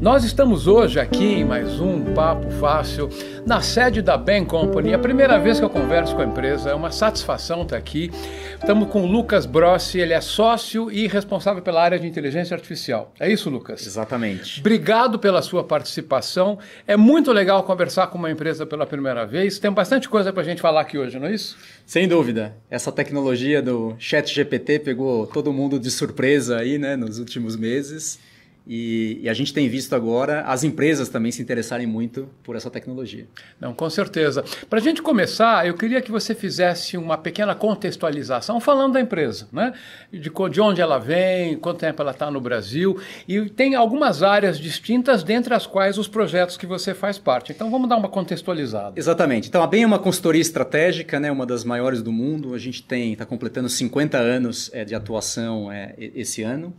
Nós estamos hoje aqui em mais um Papo Fácil, na sede da Bain Company. É a primeira vez que eu converso com a empresa, é uma satisfação estar aqui. Estamos com o Lucas Brossi, ele é sócio e responsável pela área de inteligência artificial. É isso, Lucas? Exatamente. Obrigado pela sua participação. É muito legal conversar com uma empresa pela primeira vez. Tem bastante coisa para a gente falar aqui hoje, não é isso? Sem dúvida. Essa tecnologia do ChatGPT pegou todo mundo de surpresa aí, né, nos últimos meses. E a gente tem visto agora as empresas também se interessarem muito por essa tecnologia. Não, com certeza. Para a gente começar, eu queria que você fizesse uma pequena contextualização falando da empresa, né? De onde ela vem, quanto tempo ela está no Brasil. E tem algumas áreas distintas, dentre as quais os projetos que você faz parte. Então vamos dar uma contextualizada. Exatamente. Então a Bain é uma consultoria estratégica, né? Uma das maiores do mundo. A gente está completando 50 anos de atuação esse ano.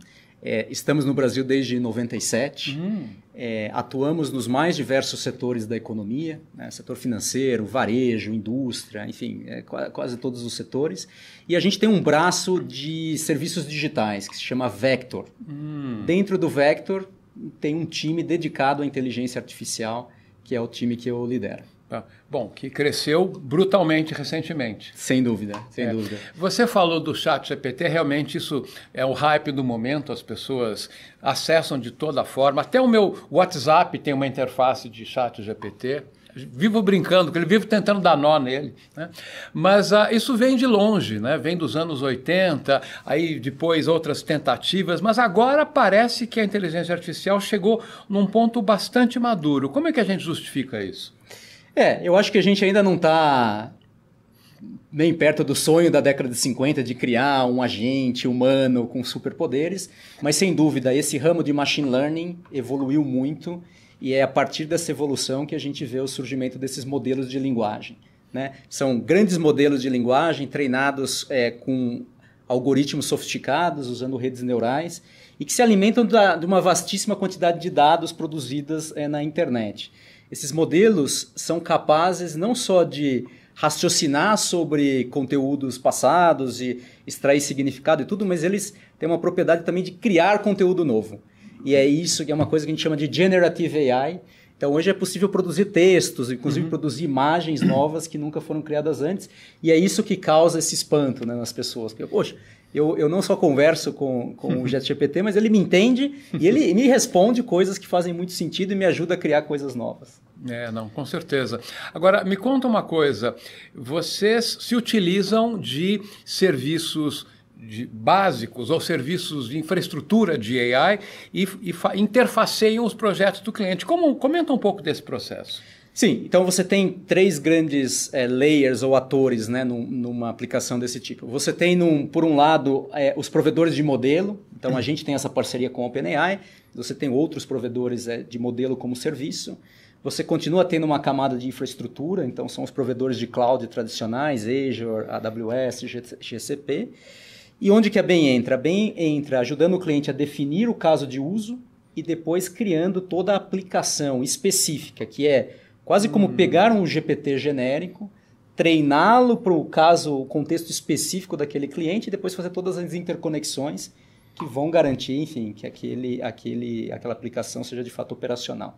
Estamos no Brasil desde 97, atuamos nos mais diversos setores da economia, né? Setor financeiro, varejo, indústria, enfim, quase todos os setores. E a gente tem um braço de serviços digitais que se chama Vector. Dentro do Vector tem um time dedicado à inteligência artificial, que é o time que eu lidero. Bom, que cresceu brutalmente recentemente. Sem dúvida, sem dúvida. Você falou do ChatGPT, realmente isso é o hype do momento, as pessoas acessam de toda forma. Até o meu WhatsApp tem uma interface de ChatGPT. Vivo brincando, porque ele vive tentando dar nó nele, né? Mas isso vem de longe, né? Vem dos anos 80, aí depois outras tentativas, mas agora parece que a inteligência artificial chegou num ponto bastante maduro. Como é que a gente justifica isso? Eu acho que a gente ainda não está nem perto do sonho da década de 50 de criar um agente humano com superpoderes, mas sem dúvida esse ramo de machine learning evoluiu muito e é a partir dessa evolução que a gente vê o surgimento desses modelos de linguagem, né? São grandes modelos de linguagem treinados com algoritmos sofisticados, usando redes neurais, e que se alimentam de uma vastíssima quantidade de dados produzidas na internet. Esses modelos são capazes não só de raciocinar sobre conteúdos passados e extrair significado e tudo, mas eles têm uma propriedade também de criar conteúdo novo. E é isso que é uma coisa que a gente chama de Generative AI. Então hoje é possível produzir textos, inclusive produzir imagens novas que nunca foram criadas antes. E é isso que causa esse espanto, né, nas pessoas. Porque, poxa, eu não só converso com o ChatGPT, mas ele me entende e ele me responde coisas que fazem muito sentido e me ajuda a criar coisas novas. Não, com certeza. Agora, me conta uma coisa. Vocês se utilizam de serviços básicos ou serviços de infraestrutura de AI e interfaceiam os projetos do cliente. Comenta um pouco desse processo. Sim, então você tem três grandes layers ou atores, né, numa aplicação desse tipo. Você tem, por um lado, os provedores de modelo. Então a gente tem essa parceria com a OpenAI. Você tem outros provedores de modelo como serviço. Você continua tendo uma camada de infraestrutura. Então são os provedores de cloud tradicionais, Azure, AWS, GCP. E onde que a Bain entra? A Bain entra ajudando o cliente a definir o caso de uso e depois criando toda a aplicação específica, que é quase como pegar um GPT genérico, treiná-lo para o contexto específico daquele cliente e depois fazer todas as interconexões que vão garantir, enfim, que aquela aplicação seja de fato operacional.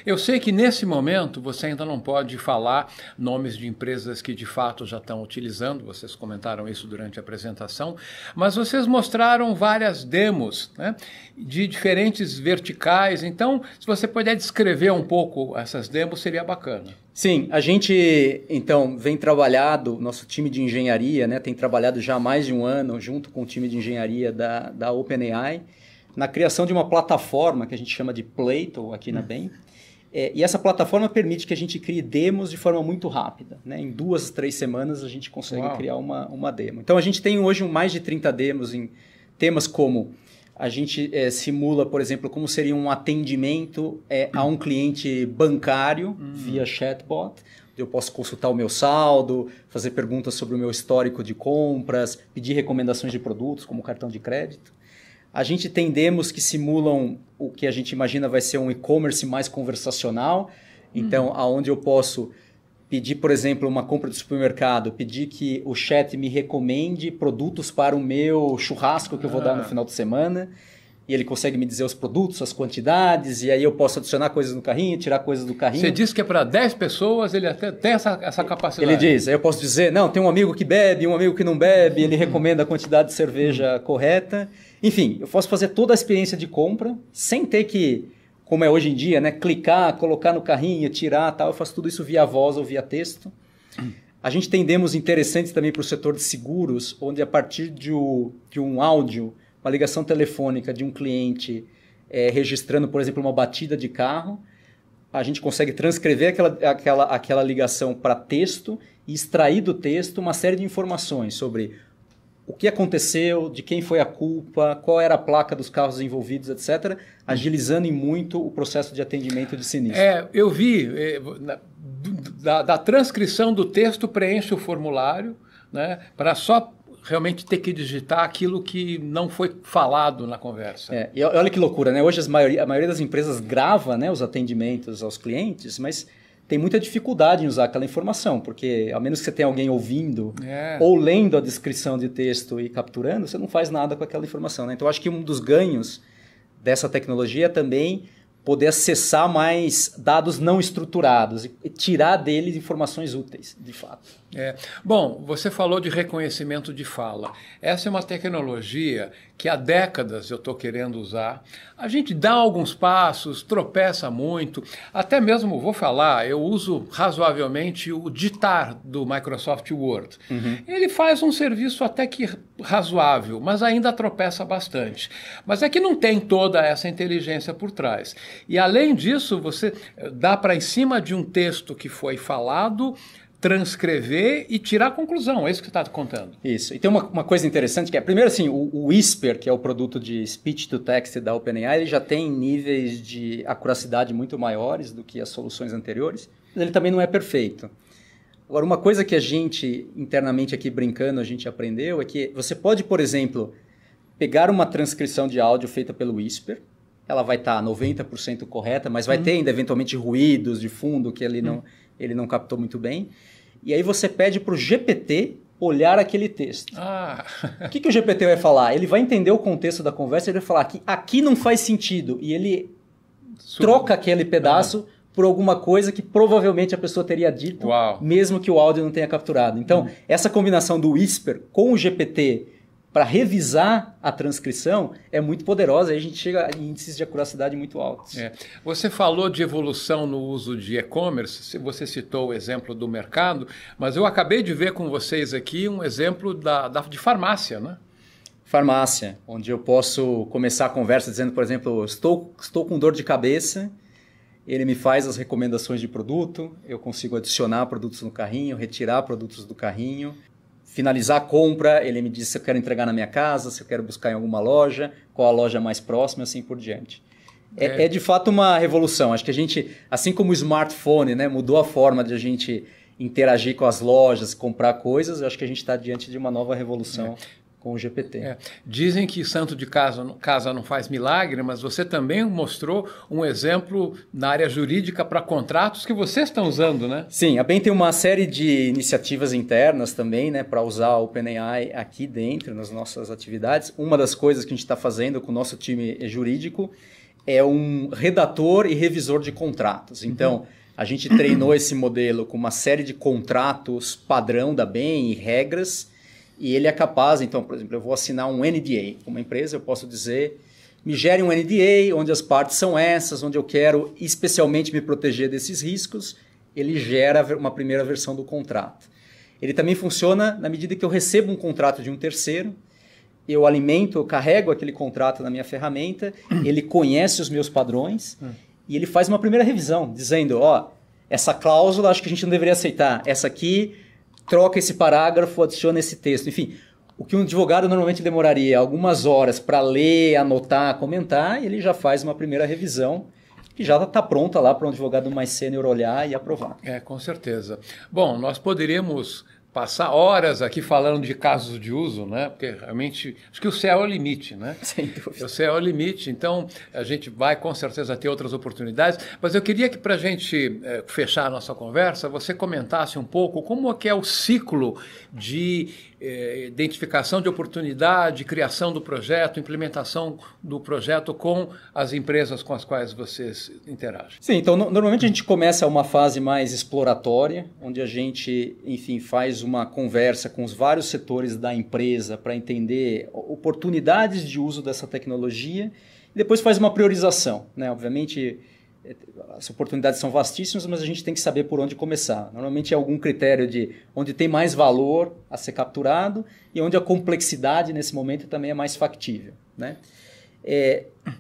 Eu sei que nesse momento você ainda não pode falar nomes de empresas que de fato já estão utilizando, vocês comentaram isso durante a apresentação, mas vocês mostraram várias demos, né, de diferentes verticais. Então, se você puder descrever um pouco essas demos, seria bacana. Sim, a gente então vem trabalhado, nosso time de engenharia, né, tem trabalhado já há mais de um ano junto com o time de engenharia da OpenAI na criação de uma plataforma que a gente chama de Plato aqui na Bain. E essa plataforma permite que a gente crie demos de forma muito rápida, né? Em 2, 3 semanas a gente consegue criar uma demo. Então a gente tem hoje mais de 30 demos em temas como a gente simula, por exemplo, como seria um atendimento a um cliente bancário via chatbot. Eu posso consultar o meu saldo, fazer perguntas sobre o meu histórico de compras, pedir recomendações de produtos, como cartão de crédito. A gente tem demos que simulam o que a gente imagina vai ser um e-commerce mais conversacional. Então, aonde eu posso pedir, por exemplo, uma compra de supermercado, pedir que o chat me recomende produtos para o meu churrasco que eu vou dar no final de semana, e ele consegue me dizer os produtos, as quantidades, e aí eu posso adicionar coisas no carrinho, tirar coisas do carrinho. Você disse que é para 10 pessoas, ele até tem essa capacidade. Ele diz, aí eu posso dizer, não, tem um amigo que bebe, um amigo que não bebe, ele recomenda a quantidade de cerveja correta. Enfim, eu posso fazer toda a experiência de compra, sem ter que, como é hoje em dia, né, clicar, colocar no carrinho, tirar, tal. Eu faço tudo isso via voz ou via texto. A gente tem demos interessantes também para o setor de seguros, onde a partir de um áudio, uma ligação telefônica de um cliente registrando, por exemplo, uma batida de carro, a gente consegue transcrever aquela ligação para texto e extrair do texto uma série de informações sobre o que aconteceu, de quem foi a culpa, qual era a placa dos carros envolvidos, etc., agilizando em muito o processo de atendimento de sinistro. Eu vi, da transcrição do texto preenche o formulário, né, para só realmente ter que digitar aquilo que não foi falado na conversa. E olha que loucura, né? Hoje a maioria das empresas grava, né, os atendimentos aos clientes, mas tem muita dificuldade em usar aquela informação, porque a menos que você tenha alguém ouvindo ou lendo a descrição de texto e capturando, você não faz nada com aquela informação, né? Então, acho que um dos ganhos dessa tecnologia é também poder acessar mais dados não estruturados e tirar deles informações úteis, de fato. Bom, você falou de reconhecimento de fala. Essa é uma tecnologia que há décadas eu estou querendo usar. A gente dá alguns passos, tropeça muito. Até mesmo, vou falar, eu uso razoavelmente o Ditar do Microsoft Word. Ele faz um serviço até que razoável, mas ainda tropeça bastante. Mas é que não tem toda essa inteligência por trás. E além disso, você dá para em cima de um texto que foi falado, transcrever e tirar a conclusão. É isso que você está contando. Isso. E tem uma coisa interessante que é, primeiro assim, o Whisper, que é o produto de speech to text da OpenAI, ele já tem níveis de acuracidade muito maiores do que as soluções anteriores, mas ele também não é perfeito. Agora, uma coisa que a gente, internamente aqui brincando, a gente aprendeu é que você pode, por exemplo, pegar uma transcrição de áudio feita pelo Whisper, ela vai estar 90% correta, mas vai ter ainda eventualmente ruídos de fundo que ele não captou muito bem. E aí você pede para o GPT olhar aquele texto. O que o GPT vai falar? Ele vai entender o contexto da conversa e ele vai falar que aqui não faz sentido. E ele troca aquele pedaço por alguma coisa que provavelmente a pessoa teria dito, mesmo que o áudio não tenha capturado. Então, essa combinação do Whisper com o GPT para revisar a transcrição é muito poderosa, aí a gente chega em índices de acuracidade muito altos. Você falou de evolução no uso de e-commerce, você citou o exemplo do mercado, mas eu acabei de ver com vocês aqui um exemplo de farmácia, né? Farmácia, onde eu posso começar a conversa dizendo, por exemplo, estou com dor de cabeça, ele me faz as recomendações de produto, eu consigo adicionar produtos no carrinho, retirar produtos do carrinho, finalizar a compra, ele me diz se eu quero entregar na minha casa, se eu quero buscar em alguma loja, qual a loja mais próxima, assim por diante. É de fato uma revolução. Acho que a gente, assim como o smartphone, né, mudou a forma de a gente interagir com as lojas, comprar coisas, eu acho que a gente está diante de uma nova revolução com o GPT. Dizem que santo de casa não faz milagre, mas você também mostrou um exemplo na área jurídica para contratos que vocês estão usando, né? Sim, a BEM tem uma série de iniciativas internas também, né, para usar o OpenAI aqui dentro, nas nossas atividades. Uma das coisas que a gente está fazendo com o nosso time jurídico é um redator e revisor de contratos. Então, a gente treinou esse modelo com uma série de contratos padrão da BEM e regras. E ele é capaz, então, por exemplo, eu vou assinar um NDA com uma empresa, eu posso dizer, me gere um NDA onde as partes são essas, onde eu quero especialmente me proteger desses riscos, ele gera uma primeira versão do contrato. Ele também funciona na medida que eu recebo um contrato de um terceiro, eu alimento, eu carrego aquele contrato na minha ferramenta, ele conhece os meus padrões e ele faz uma primeira revisão, dizendo, essa cláusula acho que a gente não deveria aceitar, essa aqui troca esse parágrafo, adiciona esse texto. Enfim, o que um advogado normalmente demoraria algumas horas para ler, anotar, comentar, ele já faz uma primeira revisão que já está pronta lá para um advogado mais sênior olhar e aprovar. Com certeza. Bom, nós poderíamos passar horas aqui falando de casos de uso, né? Porque realmente acho que o céu é o limite, né? Sem dúvida. O céu é o limite, então a gente vai com certeza ter outras oportunidades, mas eu queria que para a gente fechar a nossa conversa, você comentasse um pouco como é que é o ciclo de identificação de oportunidade, criação do projeto, implementação do projeto com as empresas com as quais vocês interagem. Sim, então normalmente a gente começa uma fase mais exploratória, onde a gente, enfim, faz uma conversa com os vários setores da empresa para entender oportunidades de uso dessa tecnologia e depois faz uma priorização, né? Obviamente, as oportunidades são vastíssimas, mas a gente tem que saber por onde começar. Normalmente é algum critério de onde tem mais valor a ser capturado e onde a complexidade nesse momento também é mais factível, né?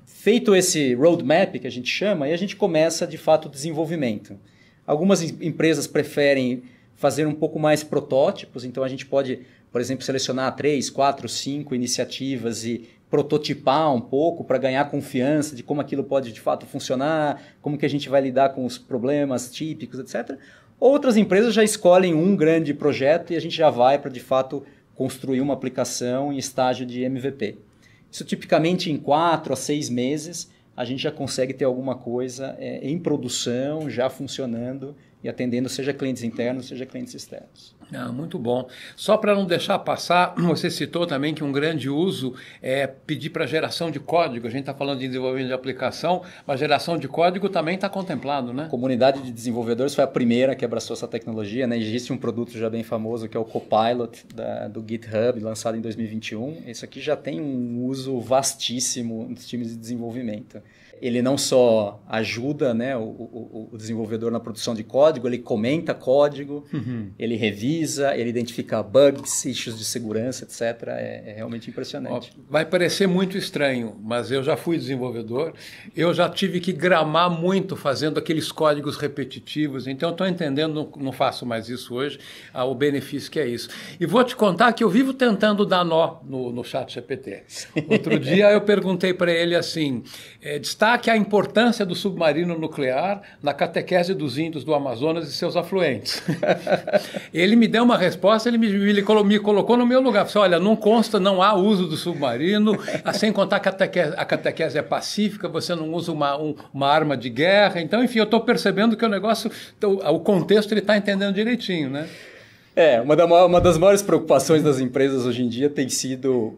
Feito esse roadmap que a gente chama, aí a gente começa de fato o desenvolvimento. Algumas empresas preferem fazer um pouco mais protótipos, então a gente pode, por exemplo, selecionar 3, 4, 5 iniciativas e prototipar um pouco para ganhar confiança de como aquilo pode de fato funcionar, como que a gente vai lidar com os problemas típicos, etc. Outras empresas já escolhem um grande projeto e a gente já vai para de fato construir uma aplicação em estágio de MVP. Isso tipicamente em 4 a 6 meses a gente já consegue ter alguma coisa em produção, já funcionando e atendendo seja clientes internos, seja clientes externos. Muito bom. Só para não deixar passar, você citou também que um grande uso é pedir para geração de código. A gente está falando de desenvolvimento de aplicação, mas geração de código também está contemplado, né? A comunidade de desenvolvedores foi a primeira que abraçou essa tecnologia, né? Existe um produto já bem famoso que é o Copilot do GitHub, lançado em 2021. Esse aqui já tem um uso vastíssimo nos times de desenvolvimento. Ele não só ajuda, né, o desenvolvedor na produção de código, ele comenta código, ele revisa, ele identifica bugs, issues de segurança, etc. É realmente impressionante. Vai parecer muito estranho, mas eu já fui desenvolvedor, eu já tive que gramar muito fazendo aqueles códigos repetitivos, então estou entendendo, não faço mais isso hoje, o benefício que é isso. E vou te contar que eu vivo tentando dar nó no ChatGPT. Outro dia eu perguntei para ele assim, destaque a importância do submarino nuclear na catequese dos índios do Amazonas e seus afluentes. Ele me deu uma resposta, ele me colocou no meu lugar. Falei, olha, não consta, não há uso do submarino, sem contar que a catequese é pacífica, você não usa uma arma de guerra. Então, enfim, eu estou percebendo que o negócio, o contexto, ele está entendendo direitinho, né? Uma das maiores preocupações das empresas hoje em dia tem sido...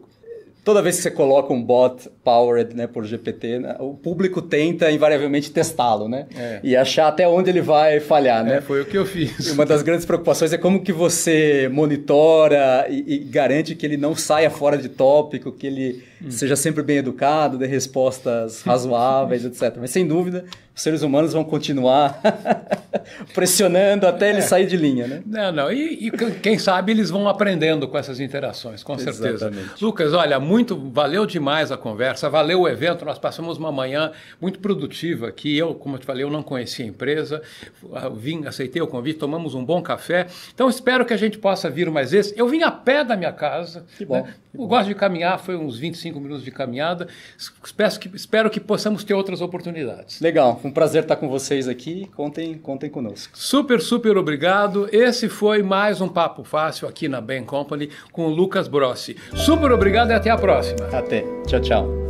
Toda vez que você coloca um bot powered, né, por GPT, né, o público tenta invariavelmente testá-lo, né? E achar até onde ele vai falhar, né? Foi o que eu fiz. E uma das grandes preocupações é como que você monitora e garante que ele não saia fora de tópico, que ele seja sempre bem educado, dê respostas razoáveis, etc. Mas sem dúvida, os seres humanos vão continuar pressionando até ele sair de linha, né? E quem sabe eles vão aprendendo com essas interações, com certeza. Exatamente. Lucas, olha, valeu demais a conversa, valeu o evento, nós passamos uma manhã muito produtiva aqui, como eu te falei, eu não conhecia a empresa, aceitei o convite, tomamos um bom café, então espero que a gente possa vir mais vezes. Eu vim a pé da minha casa, que bom, né? Eu gosto de caminhar, foi uns 25 minutos de caminhada, espero que possamos ter outras oportunidades. Legal, foi um prazer estar com vocês aqui, contem conosco. Super obrigado, esse foi mais um Papo Fácil aqui na Bain Company com o Lucas Brossi. Super obrigado e até a próxima. Até, tchau.